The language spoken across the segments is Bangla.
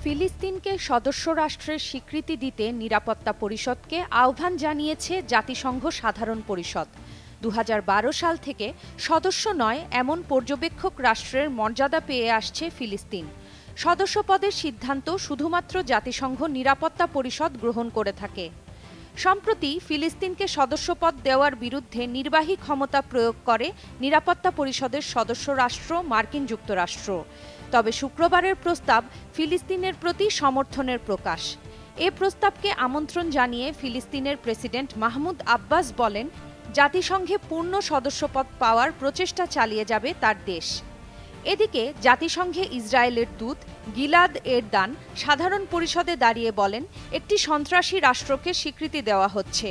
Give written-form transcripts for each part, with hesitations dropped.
ফিলিস্তিনকে সদস্য রাষ্ট্রের স্বীকৃতি দিতে নিরাপত্তা পরিষদকে আহ্বান জানিয়েছে জাতিসংঘ সাধারণ পরিষদ। ২০১২ সাল থেকে সদস্য নয় এমন পর্যবেক্ষক রাষ্ট্রের মর্যাদা পেয়ে আসছে ফিলিস্তিন। সদস্যপদের সিদ্ধান্ত শুধুমাত্র জাতিসংঘ নিরাপত্তা পরিষদ গ্রহণ করে থাকে। সম্প্রতি ফিলিস্তিনকে সদস্যপদ দেওয়ার বিরুদ্ধে নির্বাহী ক্ষমতা প্রয়োগ করে নিরাপত্তা পরিষদের সদস্য রাষ্ট্র মার্কিন যুক্তরাষ্ট্র। তবে শুক্রবারের প্রস্তাব ফিলিস্তিনের প্রতি সমর্থনের প্রকাশ। এ প্রস্তাবকে আমন্ত্রণ জানিয়ে ফিলিস্তিনের প্রেসিডেন্ট মাহমুদ আব্বাস বলেন, জাতিসংঘে পূর্ণ সদস্যপদ পাওয়ার প্রচেষ্টা চালিয়ে যাবে তার দেশ। এদিকে জাতিসংঘে ইসরায়েলের দূত গিলাদ এরদান সাধারণ পরিষদে দাঁড়িয়ে বলেন, একটি সন্ত্রাসী রাষ্ট্রকে স্বীকৃতি দেওয়া হচ্ছে।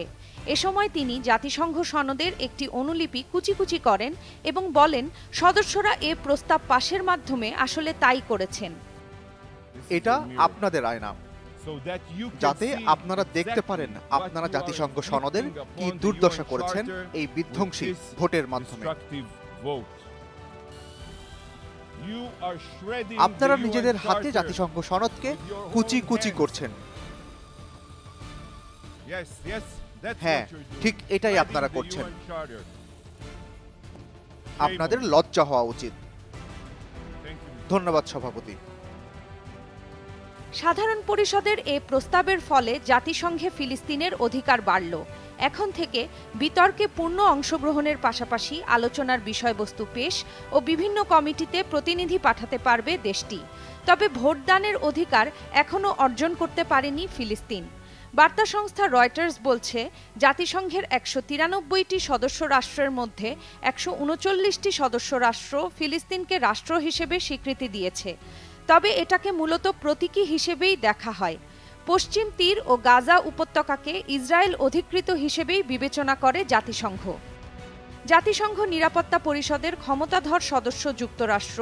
এ সময় তিনি জাতিসংঘ সনদের একটি অনুলিপি কুচি করেন এবং বলেন, সদস্যরা এ প্রস্তাব পাশের মাধ্যমে আসলে তাই করেছেন। এটা আপনাদের আয়না, যাতে আপনারা দেখতে পারেন আপনারা জাতিসংঘ সনদের কি দুর্দশা করেছেন এই বিধ্বংসী ভোটের মাধ্যমে। আপনারা নিজেদের হাতে জাতিসংঘ সনদকে কুচি করছেন। হ্যাঁ, ঠিক এটাই আপনারা করছেন। আপনাদের লজ্জা হওয়া উচিত। ধন্যবাদ সভাপতি। সাধারণ পরিষদের এ প্রস্তাবের ফলে জাতিসংঘে ফিলিস্তিনের অধিকার বাড়ল। এখন থেকে বিতর্কে পূর্ণ অংশগ্রহণের পাশাপাশি আলোচনার বিষয়বস্তু পেশ ও বিভিন্ন কমিটিতে প্রতিনিধি পাঠাতে পারবে দেশটি। তবে ভোটদানের অধিকার এখনও অর্জন করতে পারেনি ফিলিস্তিন। বার্তা সংস্থা রয়টার্স বলছে, জাতিসংঘের ১৯৩টি সদস্য রাষ্ট্রের মধ্যে ১৩৯টি সদস্য রাষ্ট্র ফিলিস্তিনকে রাষ্ট্র হিসেবে স্বীকৃতি দিয়েছে। তবে এটাকে মূলত প্রতীকী হিসেবেই দেখা হয়। পশ্চিম তীর ও গাজা উপত্যকাকে ইসরায়েল অধিকৃত হিসেবেই বিবেচনা করে জাতিসংঘ। জাতিসংঘ নিরাপত্তা পরিষদের ক্ষমতাধর সদস্য যুক্তরাষ্ট্র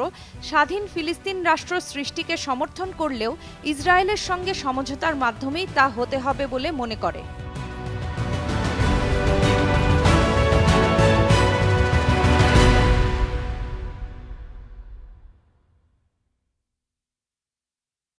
স্বাধীন ফিলিস্তিন রাষ্ট্র সৃষ্টিকে সমর্থন করলেও ইসরায়েলের সঙ্গে সমঝোতার মাধ্যমেই তা হতে হবে বলে মনে করে।